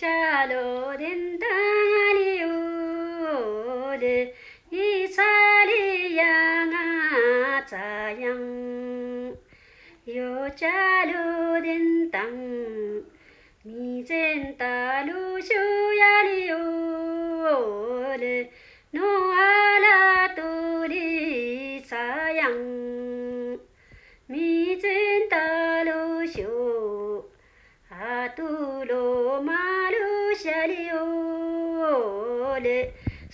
chalo dintali ule isali yanga sayang yo chalo dintang mi sentalu shuyali ule no ala tuli sayang mi sentalu shu atulo malu shaliole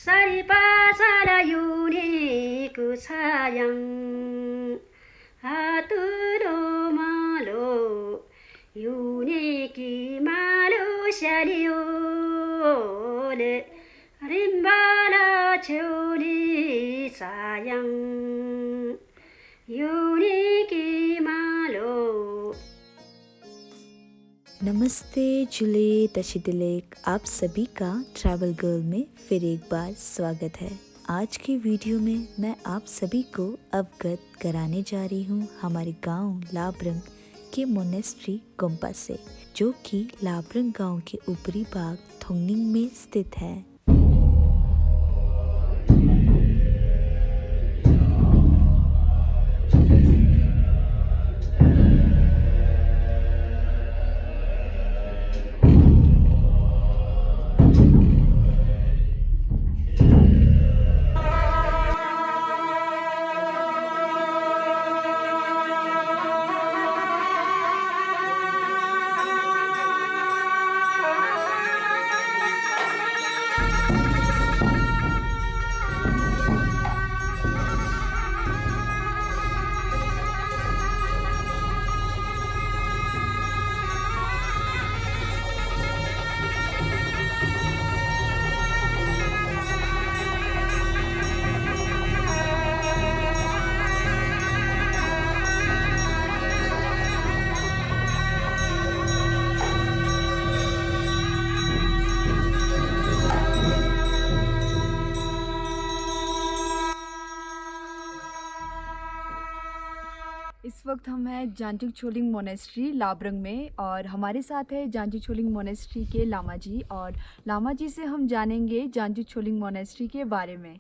sari pasala yuni ku sayang atulo malu yuni ki malu shaliole rimbala chuli sayang yuni ki malu. नमस्ते जुले तशिदिलेक, आप सभी का travel girl में फिर एक बार स्वागत है। आज के वीडियो में मैं आप सभी को अवगत कराने जा रही हूँ हमारे गांव लाबरंग के मोनेस्ट्री गोम्पा से, जो कि लाबरंग गांव के ऊपरी भाग थोंगनिंग में स्थित है। इस वक्त हम हैं जांजुक छोलिंग मोनेस्ट्री लाबरंग में और हमारे साथ है जांजुक छोलिंग मोनेस्ट्री के लामा जी, और लामा जी से हम जानेंगे जांजुक छोलिंग मोनेस्ट्री के बारे में।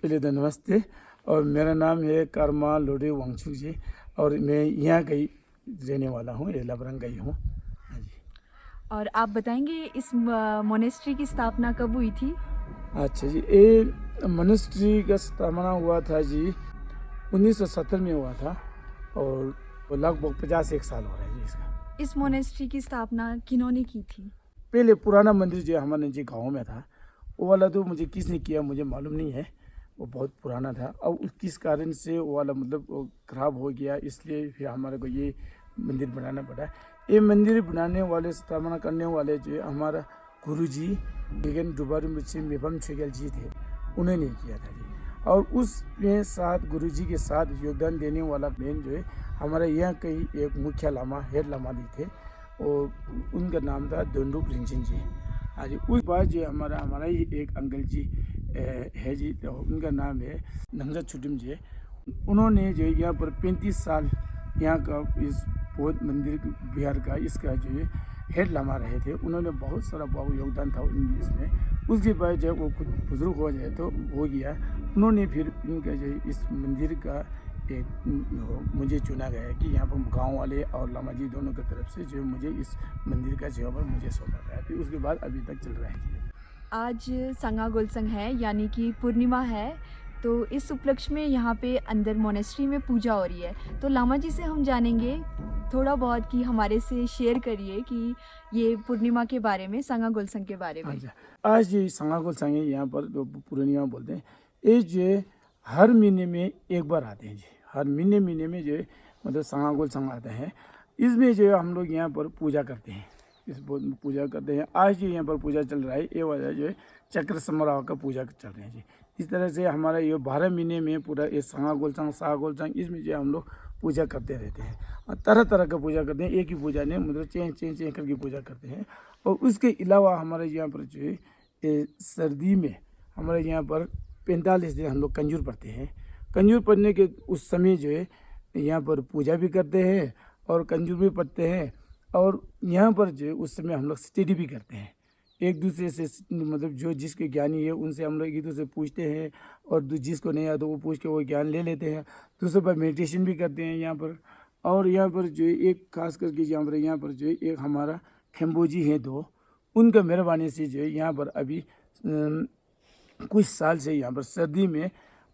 पहले तो नमस्ते, और मेरा नाम है कर्मा लोडे वांगचू जी, और मैं यहाँ गई रहने वाला हूँ, ये लाबरंग गई हूँ। हाँ जी। और आप बताएंगे इस मोनेस्ट्री की स्थापना कब हुई थी? अच्छा जी, ये मोनेस्ट्री का स्थापना हुआ था जी 1970 में हुआ था, और लगभग 51 साल हो रहा है जी इसका। इस मोनेस्ट्री की स्थापना किन्होंने की थी? पहले पुराना मंदिर जो हमारे जी गाँव में था, वो वाला तो मुझे किसने किया मुझे मालूम नहीं है, वो बहुत पुराना था। अब किस कारण से वो वाला मतलब खराब हो गया, इसलिए फिर हमारे को ये मंदिर बनाना पड़ा। ये मंदिर बनाने वाले, स्थापना करने वाले जो हमारा गुरु जी बेगन डुबारू मुझसे मेफम छेगल जी थे, उन्होंने किया था जी। और उसमें साथ गुरु जी के साथ योगदान देने वाला मेन जो है हमारे यहाँ कई एक मुख्य लामा, हेड लामा भी थे, और उनका नाम था दोंडुप रिंचिन जी। हाँ जी, उस बाद जो हमारा ही एक अंकल जी है जी, तो उनका नाम है नंजा छुटिम जी। उन्होंने जो यहाँ पर 35 साल यहाँ का इस बौद्ध मंदिर बिहार का इसका जो है हेड लामा रहे थे। उन्होंने बहुत सारा योगदान था इसमें। उसके बाद जब वो खुद बुजुर्ग हो जाए तो हो गया, उन्होंने फिर इनका जो इस मंदिर का एक मुझे चुना गया कि यहाँ पर गांव वाले और लामा जी दोनों की तरफ से जो मुझे इस मंदिर का सेवा पर मुझे सौंपा गया। फिर उसके बाद अभी तक चल रहा है। आज संगा गोलसंग है, यानी कि पूर्णिमा है, तो इस उपलक्ष्य में यहाँ पे अंदर मोनेस्ट्री में पूजा हो रही है। तो लामा जी से हम जानेंगे थोड़ा बहुत कि हमारे से शेयर करिए कि ये पूर्णिमा के बारे में, संगा गोलसंग के बारे में। अच्छा, आज ये संगा गोलसंग है, यहाँ पर जो पूर्णिमा बोलते हैं, ये जो हर महीने में एक बार आते हैं जी। हर महीने में जो मतलब संगा गोलसंग आता है। इसमें जो हम लोग यहाँ पर पूजा करते हैं, इस पूजा करते हैं। आज जो यहाँ पर पूजा चल रहा है, ये वाला जो है चक्र समारोह का पूजा चल रहे हैं जी। इस तरह से हमारा ये 12 महीने में पूरा ये संगा गोलसंग, सागा गोलसंग, इसमें जो हम लोग पूजा करते रहते हैं। और तरह तरह का पूजा करते हैं, एक ही पूजा नहीं, मतलब चेंज करके पूजा करते हैं। और उसके अलावा हमारे यहाँ पर जो है सर्दी में हमारे यहाँ पर 45 दिन हम लोग कंजूर पढ़ते हैं। कंजूर पढ़ने के उस समय जो है यहाँ पर पूजा भी करते हैं और कंजूर भी पढ़ते हैं। और यहाँ पर जो उस समय हम लोग स्टडी भी करते हैं। एक दूसरे से मतलब जो जिसके ज्ञानी है उनसे हम लोग एक दूसरे से पूछते हैं, और जिसको नहीं आता वो पूछ के वो ज्ञान ले लेते हैं। दूसरे पर मेडिटेशन भी करते हैं यहाँ पर। और यहाँ पर जो है एक खास करके यहाँ पर जो है एक हमारा खेम्बोजी है दो, उनका मेहरबानी से जो है यहाँ पर अभी कुछ साल से यहाँ पर सर्दी में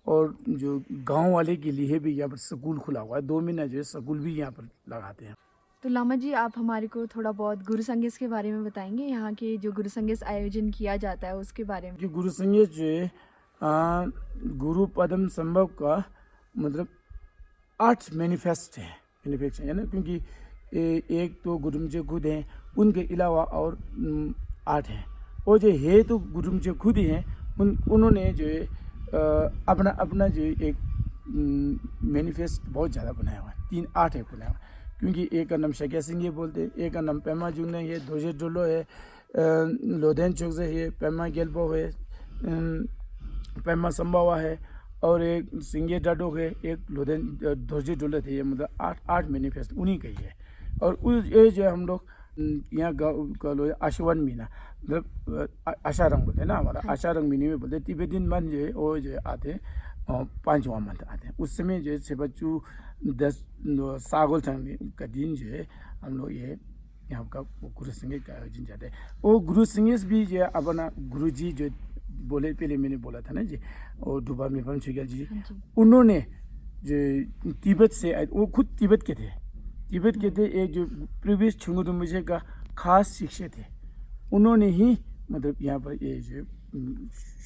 और जो गांव वाले के लिए भी यहाँ पर स्कूल खुला हुआ है। 2 महीना जो है स्कूल भी यहाँ पर लगाते हैं। तो लामा जी, आप हमारे को थोड़ा बहुत गुरु संगीत के बारे में बताएंगे, यहाँ के जो गुरु संगीत आयोजन किया जाता है उसके बारे में। कि गुरु संगीत जो है गुरु पदम संभव का मतलब 8 मैनिफेस्ट है ना, क्योंकि एक तो गुरु जी खुद हैं, उनके अलावा और 8 हैं। और जो है तो गुरु जी खुद ही हैं, उन्होंने जो है अपना जो एक मैनिफेस्ट बहुत ज़्यादा बनाया हुआ है। 8 है बनाया हुआ, क्योंकि एक का नाम शक्या सिंह ये बोलते हैं, एक का नाम पेमा जुंग है, धोजे डोलो है, लोधेन चौक से है, पेमा गेलपो है, पेमा संभावा है, और एक सिंगे डाडो है, एक लोधेन धोजे डोलो थे। ये मतलब 8 मैनिफेस्ट उन्हीं का ही है। और उस ये जो हम लोग यहाँ का लो आशुवन महीना, मतलब आषाढ़ बोलते हैं ना, हमारा आषाढ़ महीने में बोलते हैं। तिब्बतिन मन जो है वो जो आते हैं 5वां मंथ आते हैं। उस समय जो है से बच्चू 10 सागोल संगीत का दिन जो है हम लोग ये यहाँ का गुरु संगीत का आयोजन जाते हैं। वो गुरु संगीत भी जो है अपना गुरु जी जो बोले, पहले मैंने बोला था ना जी, और डुबा मेफम छुगल जी, उन्होंने जो तिब्बत से आए, वो खुद तिब्बत के थे, एक जो प्रीवियस छुंगुदुम्बुजे का खास शिक्षक थे, उन्होंने ही मतलब यहाँ पर ये जो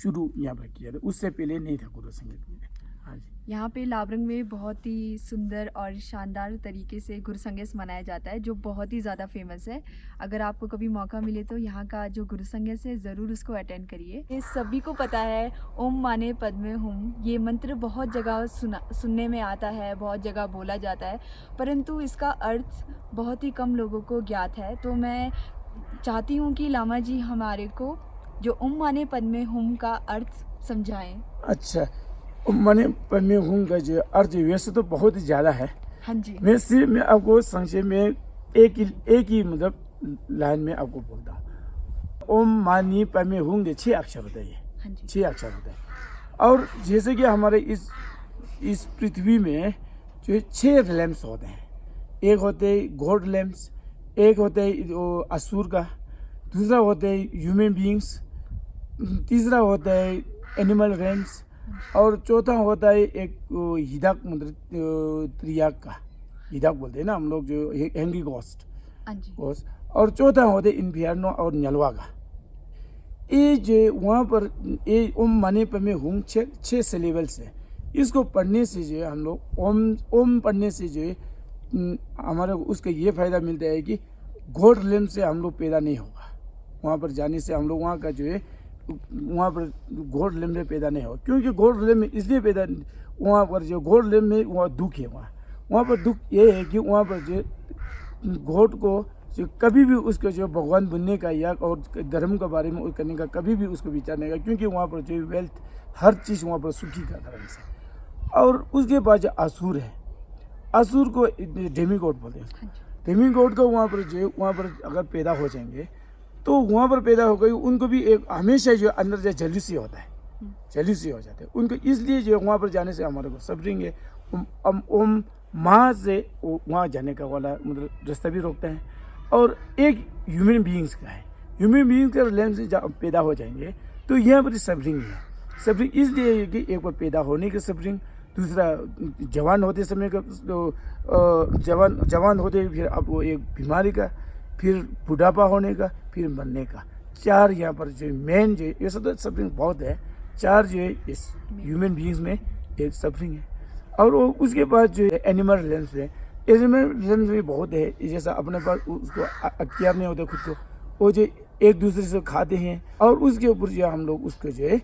शुरू यहाँ पर किया था, उससे पहले नहीं था गुरु संगीत में। हाँ जी। यहाँ पे लाबरंग में बहुत ही सुंदर और शानदार तरीके से गुरु संगीत मनाया जाता है, जो बहुत ही ज़्यादा फेमस है। अगर आपको कभी मौका मिले तो यहाँ का जो गुरु संगीत है ज़रूर उसको अटेंड करिए। ये सभी को पता है ओम माने पद्मे हुम, ये मंत्र बहुत जगह सुनने में आता है, बहुत जगह बोला जाता है, परंतु इसका अर्थ बहुत ही कम लोगों को ज्ञात है। तो मैं चाहती हूँ कि लामा जी हमारे को जो ओम माने पद्मे हुम का अर्थ समझाएं। अच्छा, माने पद्मे हुम का जो अर्थ वैसे तो बहुत ज़्यादा है। हाँ जी। मैं आपको संक्षेप में एक ही मतलब लाइन में आपको बोलता हूँ। ओम मानी पद्मे हुम के 6 अक्षर होते हैं। हाँ जी। 6 अक्षर होते हैं। और जैसे कि हमारे इस पृथ्वी में जो 6 रिलेम्स होते हैं। एक होते हैं गॉड रिलेम्स, एक होते हैं असुर का, दूसरा होता है ह्यूमन बीइंग्स, तीसरा होता है एनिमल रेम्स, और चौथा होता है एक हिदाक मतलब त्रियाक का, हिदाक बोलते हैं ना हम लोग, जो एंग्री गोस्ट, और चौथा होता है इन्फियर्नो और न्यलवा का। ये जो वहाँ पर ये ओम माने पद्मे हुम 6 सिलेबल्स है। इसको पढ़ने से जो है हम लोग ओम पढ़ने से जो है हमारे उसका ये फ़ायदा मिलता है कि गॉड रिलेम से हम लोग पैदा नहीं होगा। वहाँ पर जाने से हम लोग वहाँ का जो है वहाँ पर गॉड रिलेम में पैदा नहीं होगा, क्योंकि गॉड रिलेम में इसलिए पैदा, वहाँ पर जो गॉड रिलेम में वहाँ दुख है, वहाँ पर दुख ये है कि वहाँ पर जो गॉड को जो कभी भी उसको जो भगवान बनने का या और धर्म के बारे में करने का कभी भी उसको विचारने का, क्योंकि वहाँ पर जो वेल्थ हर चीज़ वहाँ पर सुखी का धर्म से। और उसके बाद जो असुर है, असुर को डेमी गॉड बोलते हैं। डेमी गॉड को वहाँ पर अगर पैदा हो जाएंगे तो वहाँ पर पैदा हो गई, उनको भी एक हमेशा जो अंदर जो जेलसी होता है, जेलसी हो जाते हैं उनको, इसलिए जो वहाँ पर जाने से हमारे को सफरिंग है। ओम माँ से वहाँ जाने का वाला मतलब रास्ता भी रोकता है। और एक ह्यूमन बीइंग्स का है, ह्यूमन बीइंग्स का लेंस से पैदा हो जाएंगे तो यहाँ पर सफरिंग है। सफरिंग इसलिए है कि एक बार पैदा होने की सफरिंग, दूसरा जवान होते समय का जवान होते फिर अब वो एक बीमारी का, फिर बुढ़ापा होने का, फिर मरने का। 4 यहाँ पर जो मेन जो ये सब तो सफरिंग बहुत है, 4 जो है इस ह्यूमन बीइंग्स में एक सफरिंग है। और वो उसके बाद जो एनिमल रिलेम्स है, एनिमल रिलेम्स भी बहुत है। जैसा अपने पास उसको अख्तियार नहीं होता खुद को, वो जो एक दूसरे से खाते हैं और उसके ऊपर जो हम लोग उसको जो है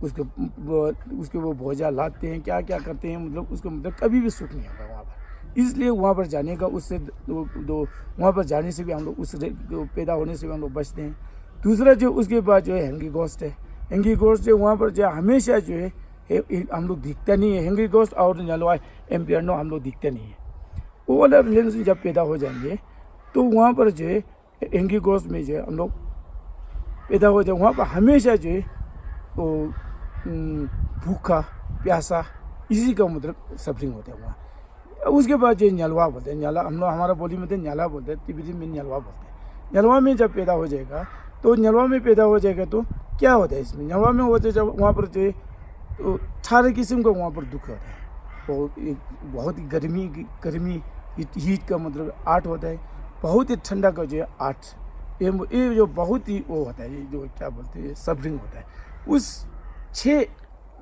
उसके वो भोजा लाते हैं, क्या क्या करते हैं, मतलब उसको मतलब कभी भी सुख नहीं होगा वहाँ पर। इसलिए वहाँ पर जाने का उससे वहाँ पर जाने से भी हम लोग उस पैदा होने से भी हम लोग बचते हैं। दूसरा जो उसके बाद जो है हैंगी गोस्ट है। हैंगी गोस्ट जो वहाँ पर जो हमेशा जो है हम लोग दिखता नहीं है। हैंगी गोस्ट और नलवा एम्पियरनो हम लोग दिखते नहीं है। वो वाला रिलेशन जब पैदा हो जाएंगे तो वहाँ पर जो है हैंगी गोस्ट में जो है हम लोग पैदा हो जाए वहाँ पर हमेशा जो है वो भूखा प्यासा इसी का मतलब सफरिंग होता है वहाँ। उसके बाद जो न्यालवा बोलते हैं, न्याला हम लोग हमारा बोली में तो न्याला बोलते हैं, तिब्बती में न्यालवा बोलते हैं। न्यालवा में जब पैदा हो जाएगा तो न्यालवा में पैदा हो जाएगा तो क्या होता है इसमें, न्यालवा में होते जब वहाँ पर जो है तो सारे किस्म का वहाँ पर दुख होता है। और एक बहुत ही गर्मी हीट का मतलब 8 होता है, बहुत ही ठंडा का जो है 8, ये जो बहुत ही वो होता है, ये जो क्या बोलते हैं सफरिंग होता है। उस 6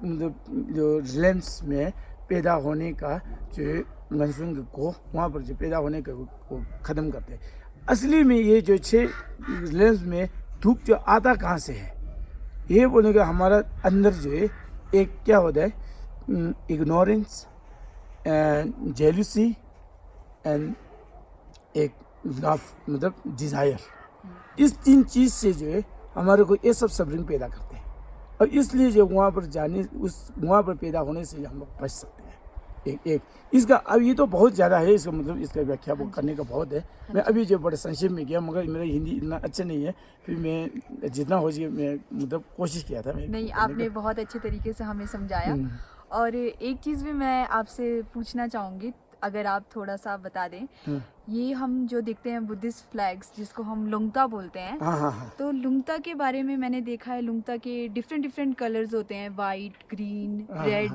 मतलब जो रिलायंस में पैदा होने का जो मानसून को वहाँ पर जो पैदा होने का वो ख़त्म करते हैं। असली में ये जो 6 रिलायंस में धूप जो आता कहाँ से है, ये बोलने का हमारा अंदर जो है एक क्या होता है, इग्नोरेंस एंड जेलसी एंड एक लव मतलब डिज़ायर, इस 3 चीज़ से जो है हमारे को ये सब सफरिंग पैदा करते हैं। और इसलिए जो वहाँ पर जाने वहाँ पर पैदा होने से हम लोग बच सकते हैं। एक इसका अब ये तो बहुत ज़्यादा है, इसका मतलब इसका व्याख्या वो करने का बहुत है। मैं अभी जो बड़े संक्षेप में किया, मगर मेरा हिंदी इतना अच्छा नहीं है, फिर मैं जितना हो सके मैं मतलब कोशिश किया था। नहीं, आपने बहुत अच्छे तरीके से हमें समझाया। और एक चीज़ भी मैं आपसे पूछना चाहूँगी, अगर आप थोड़ा सा बता दें। ये हम जो देखते हैं बुद्धिस्ट फ्लैग्स जिसको हम लुंगता बोलते हैं, हाँ। तो लुंगता के बारे में मैंने देखा है, लुंगता के डिफरेंट कलर्स होते हैं, वाइट, ग्रीन, रेड,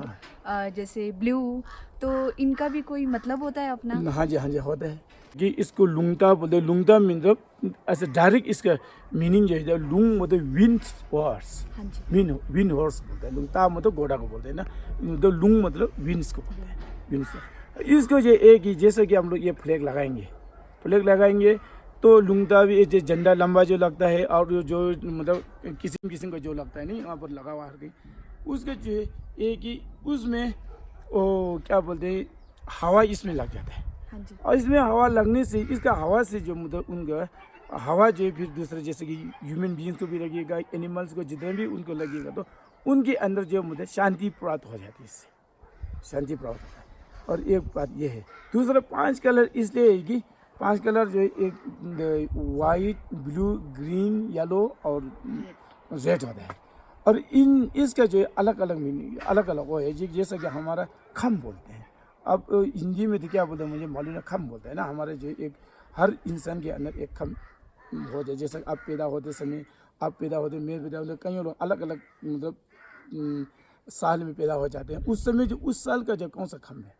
जैसे ब्लू, तो इनका भी कोई मतलब होता है अपना? हाँ जी होता है कि इसको लुंगता बोलते हैं। लुंगता मतलब ऐसे डायरेक्ट इसका मीनिंग जो है, लुंग मतलब विंड हॉर्स, विंड हॉर्स बोलते हैं। लुंगता मतलब घोड़ा को बोलते हैं ना, तो लुंग मतलब विंड्स को बोलते हैं, विंड्स। इसको जो एक ही जैसे कि हम लोग ये फ्लैग लगाएंगे तो लुंगता भी ये झंडा लंबा जो लगता है, और जो मतलब किस्म का जो लगता है नहीं वहाँ पर लगा हुआ है, उसका जो है एक ही उसमें वो क्या बोलते हैं हवा इसमें लग जाता है। और इसमें हवा लगने से इसका हवा से जो मतलब उनका हवा जो है फिर दूसरे जैसे कि ह्यूमन बीइंग्स को भी लगेगा, एनिमल्स को जितने भी उनको लगेगा तो उनके अंदर जो मतलब शांति प्राप्त हो जाती है, इससे शांति प्राप्त होता है। और एक बात ये है, दूसरा 5 कलर इसलिए है कि 5 कलर जो एक वाइट, ब्लू, ग्रीन, येलो और रेड होता है। और इसका जो है अलग अलग मीनिंग अलग वो है, जैसा कि हमारा खम बोलते हैं। अब हिंदी में तो क्या बोलते हैं मुझे मालूम है, खम बोलते हैं ना। हमारे जो एक हर इंसान के अंदर एक खम होता है। जैसा आप पैदा होते समय, आप पैदा होते, मैं पैदा होते, कई लोग अलग अलग मतलब साल में पैदा हो जाते हैं। उस समय जो उस साल का जो कौन सा खम है,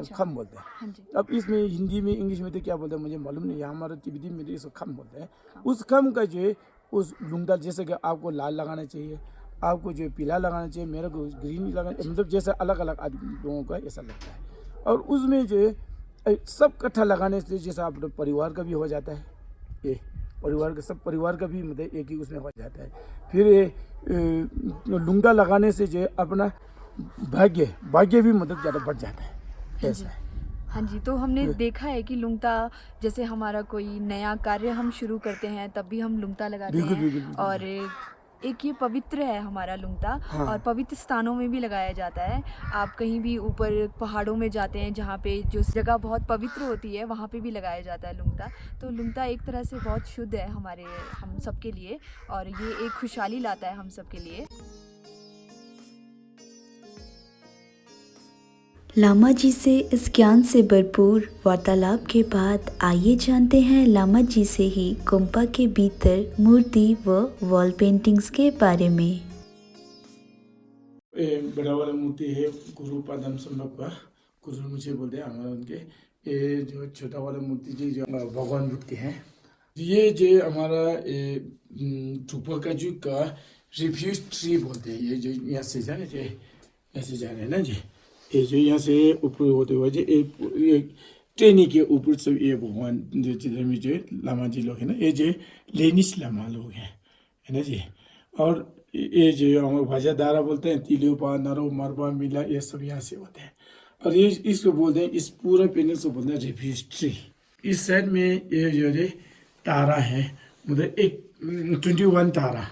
खम बोलते हैं। अब इसमें हिंदी में इंग्लिश में तो क्या बोलते हैं मुझे मालूम नहीं है, हमारे तिब्बती में तो इसको खम बोलते हैं। उस खम का जो है उस लुंगदा, जैसे कि आपको लाल लगाना चाहिए, आपको जो पीला लगाना चाहिए, मेरे को ग्रीन लगाना, मतलब जैसे अलग अलग आदमी लोगों का ऐसा लगता है। और उसमें जो है सब इकट्ठा लगाने से जैसा आप परिवार का भी हो जाता है, ये परिवार का सब परिवार का भी मतलब एक ही उसमें हो जाता है। फिर ये लुंगा लगाने से जो है अपना भाग्य भी मतलब ज़्यादा बढ़ जाता है, ऐसा है। हाँ जी, तो हमने देखा है कि लुंगता, जैसे हमारा कोई नया कार्य हम शुरू करते हैं तब भी हम लुंगता लगाते हैं। बिल्कुल। और एक ये पवित्र है हमारा लुंगता, और पवित्र स्थानों में भी लगाया जाता है। आप कहीं भी ऊपर पहाड़ों में जाते हैं जहाँ पे जो जगह बहुत पवित्र होती है वहाँ पे भी लगाया जाता है लुंगता। तो लुंगता एक तरह से बहुत शुद्ध है हम सब के लिए, और ये एक खुशहाली लाता है हम सब के लिए। लामा जी से इस ज्ञान से भरपूर वार्तालाप के बाद आइए जानते हैं लामा जी से ही गुम्पा के भीतर मूर्ति व वॉल पेंटिंग्स के बारे में। बड़ा वाला मूर्ति है गुरु पादम संभव का, गुरु मुझे बोलते हैं हमारा उनके। ये जो छोटा वाला मूर्ति जी जो भगवान बुद्ध के हैं, ये जो हमारा टुपाकाजू का रिफ्यूज ट्री बोलते हैं। ये जो यहाँ से जाने थे ऐसे जा रहे हैं ना जी, ये जो यहाँ से ऊपर होते हुए जो एक ट्रेनी के ऊपर सब ये भगवान जो जिधर में जो लामा जी लोग हैं ना, ये जो लेनिस लामा लोग हैं, है ना जी। और ये जो हम भाजादारा बोलते हैं, तिलियोपा, नरो, मरबा, मिला, ये सब यहाँ से होते हैं। और ये इसको बोलते हैं, इस पूरा पेनिस को बोलते हैं रिफ्यूज ट्री। इस साइड में ये जो है तारा है, मतलब एक 21 तारा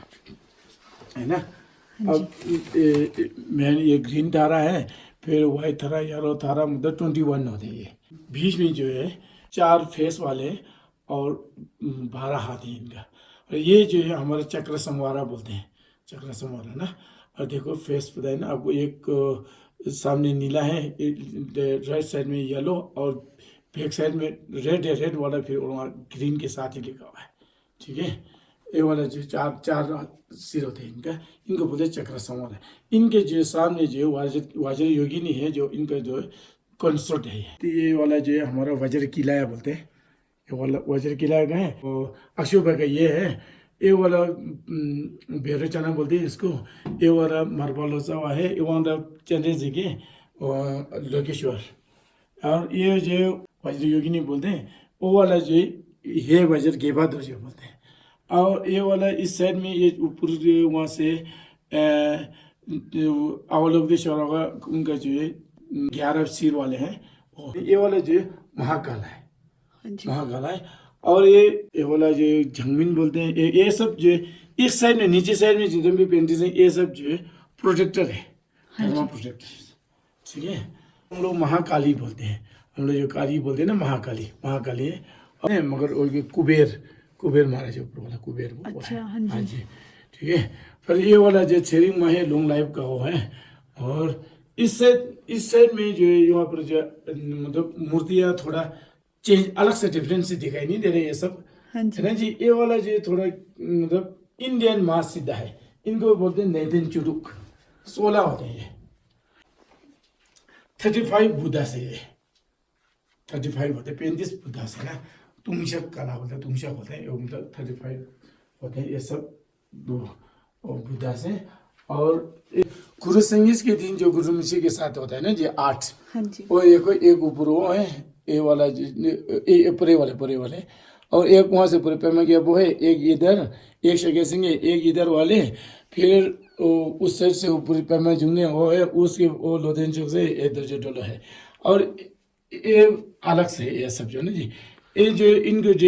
है ना। अब मेन ये ग्रीन तारा है, फिर वाइट तारा, येलो तारा, मतलब 21 होते हैं। ये बीच में जो है 4 फेस वाले और 12 हाथ हैं इनका। और ये जो है हमारा चक्र संवारा बोलते हैं, चक्र संवारा ना। और देखो फेस पता है ना आपको, एक सामने नीला है, राइट साइड में येलो और बैक साइड में रेड है, रेड वाला फिर वहाँ ग्रीन के साथ ही लिखा हुआ है, ठीक है। ये वाला जो चार चार सिर होते हैं इनका, इनको बोलते हैं चक्र संवार है। इनके जो सामने जो वज्र योगिनी है, जो इनका जो कंसर्ट है, तो ये वाला जो है हमारा वज्र किला बोलते हैं, ये वाला वज्र किला का है। और अशोभा का ये है, ये वाला भैरव चना बोलते हैं इसको। ये वाला मार्बलोसा है, ये वाला चंद्र जी के लोकेश्वर। और ये जो वज्र योगिनी बोलते हैं, वो वाला जो ये वज्र के बहादुर जो बोलते हैं। और ये वाला इस साइड में ये ऊपर वहाँ से अवलोकनेश्वर होगा, उनका जो है 11 सिर वाले हैं। ये वाला जो महाकाल है, महाकाल है। और ये वाला जो झंगमिन बोलते हैं, ये सब जो इस साइड में नीचे साइड में जितने भी पेंटिंग है, ये सब जो है प्रोटेक्टर है, प्रोटेक्टर, ठीक है। हम लोग महाकाली बोलते हैं, हम लोग जो काली बोलते हैं ना, महाकाली, महाकाली है। और मगर वो कुबेर महाराज ऊपर वाला कुबेर वो है। हाँ जी, ठीक है। फिर ये वाला जो छेरिंग माँ है, लॉन्ग लाइफ का वो है। और इस साइड में जो है यहाँ पर जो मतलब मूर्तियाँ थोड़ा चेंज, अलग से डिफरेंस से दिखाई नहीं दे रहे ये सब, है ना जी। ये वाला जो थोड़ा मतलब इंडियन माँ सीधा है, इनको बोलते हैं नेदन चुरुक। 16 होते हैं ये, 35 बुद्धा से, ये 35 होते हैं, 35 बुद्धा से ना। तुंगशक कला बोलते हैं, तुंगशक होते हैं, मतलब 35 होते हैं ये सब बुद्धा से। और गुरु संगीत के दिन जो गुरु मुखी के साथ होता है ना जी 8, वो एक ऊपर वो है, ये वाला परे वाले, और एक वहाँ से पूरे पैमा गया वो है, एक इधर, एक शके सिंह, एक इधर वाले, फिर उस साइड से ऊपर पैमा जुंगे वो है, उसके वो लोधन चौक से इधर जो डोलो है। और ये अलग से ये सब जो ना जी, ये जो इनको जो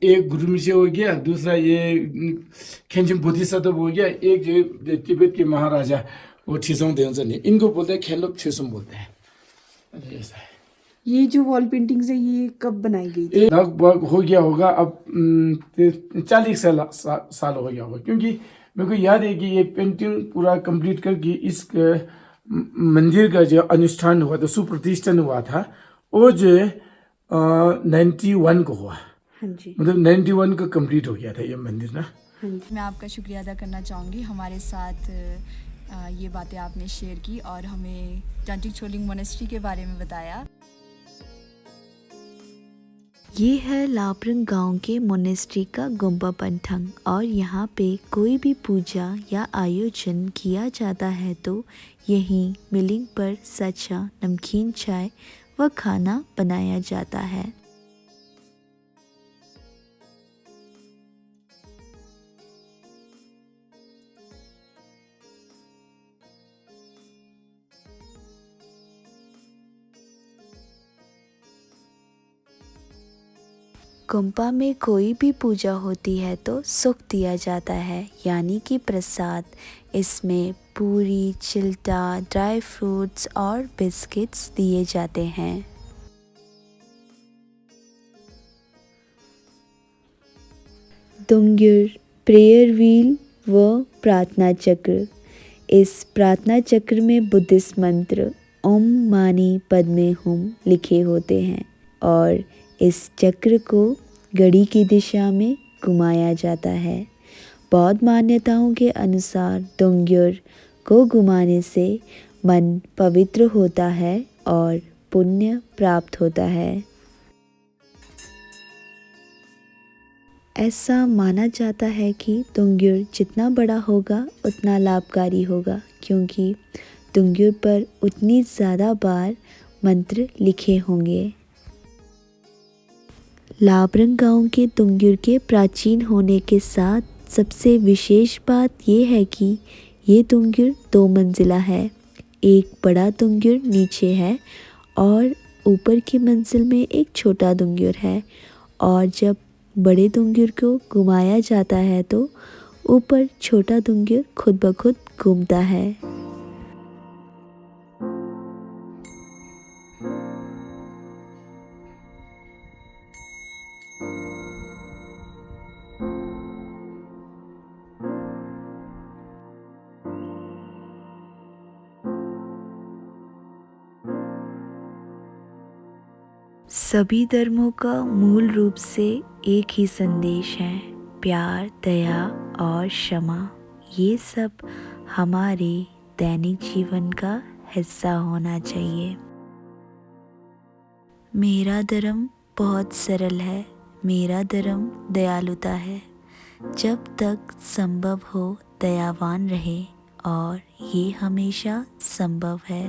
एक गुरु मिशे हो गया, दूसरा ये खेंचिम बोधिसत्व हो गया, एक जो तिब्बत के महाराजा वो छिसोंग देवसन है, इनको बोलते हैं खेलोप छिसोंग बोलते हैं। ऐसा है। ये जो वॉल पेंटिंग्स है ये कब बनाई गई थी? लगभग हो गया होगा अब 40 साल हो गया होगा, क्योंकि मेरे को याद है कि ये पेंटिंग पूरा कंप्लीट करके इस मंदिर का जो अनुष्ठान हुआ था, सुप्रतिष्ठान हुआ था, वो जो 91 को हुआ। हाँ जी, मतलब 91 का कंप्लीट हो गया था ये मंदिर ना। मैं आपका शुक्रिया अदा करना चाहूँगी, हमारे साथ ये बातें आपने शेयर की और हमें जांटिक छोलिंग मोनेस्ट्री के बारे में बताया। ये है लापरंग गांव के मोनेस्ट्री का गुम्बा पंथंग, और यहाँ पे कोई भी पूजा या आयोजन किया जाता है तो यहीं मिलिंग पर सच्चा नमकीन चाय व खाना बनाया जाता है। गुम्पा में कोई भी पूजा होती है तो सुख दिया जाता है, यानी कि प्रसाद। इसमें पूरी, चिल्टा, ड्राई फ्रूट्स और बिस्किट्स दिए जाते हैं। दुंग्युर, प्रेयर व्हील व प्रार्थना चक्र। इस प्रार्थना चक्र में बुद्धिस्ट मंत्र ओम मानी पद्मे हुम लिखे होते हैं, और इस चक्र को घड़ी की दिशा में घुमाया जाता है। बौद्ध मान्यताओं के अनुसार दुंग्युर को घुमाने से मन पवित्र होता है और पुण्य प्राप्त होता है। ऐसा माना जाता है कि दुंग्युर जितना बड़ा होगा उतना लाभकारी होगा, क्योंकि दुंग्युर पर उतनी ज़्यादा बार मंत्र लिखे होंगे। लापरंग गांव के दुंग्युर के प्राचीन होने के साथ सबसे विशेष बात यह है कि ये दुंग्युर 2 मंजिला है। एक बड़ा दुंग्युर नीचे है और ऊपर की मंजिल में एक छोटा दुंग्युर है, और जब बड़े दुंग्युर को घुमाया जाता है तो ऊपर छोटा दुंग्युर खुद ब खुद घूमता है। सभी धर्मों का मूल रूप से एक ही संदेश है, प्यार, दया और क्षमा। ये सब हमारे दैनिक जीवन का हिस्सा होना चाहिए। मेरा धर्म बहुत सरल है, मेरा धर्म दयालुता है। जब तक संभव हो दयावान रहे और ये हमेशा संभव है।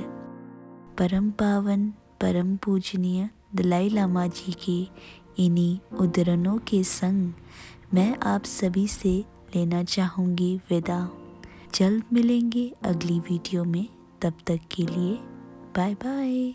परम पावन परम पूजनीय दलाई लामा जी के इन्हीं उद्धरणों के संग मैं आप सभी से लेना चाहूँगी विदा। जल्द मिलेंगे अगली वीडियो में, तब तक के लिए बाय बाय।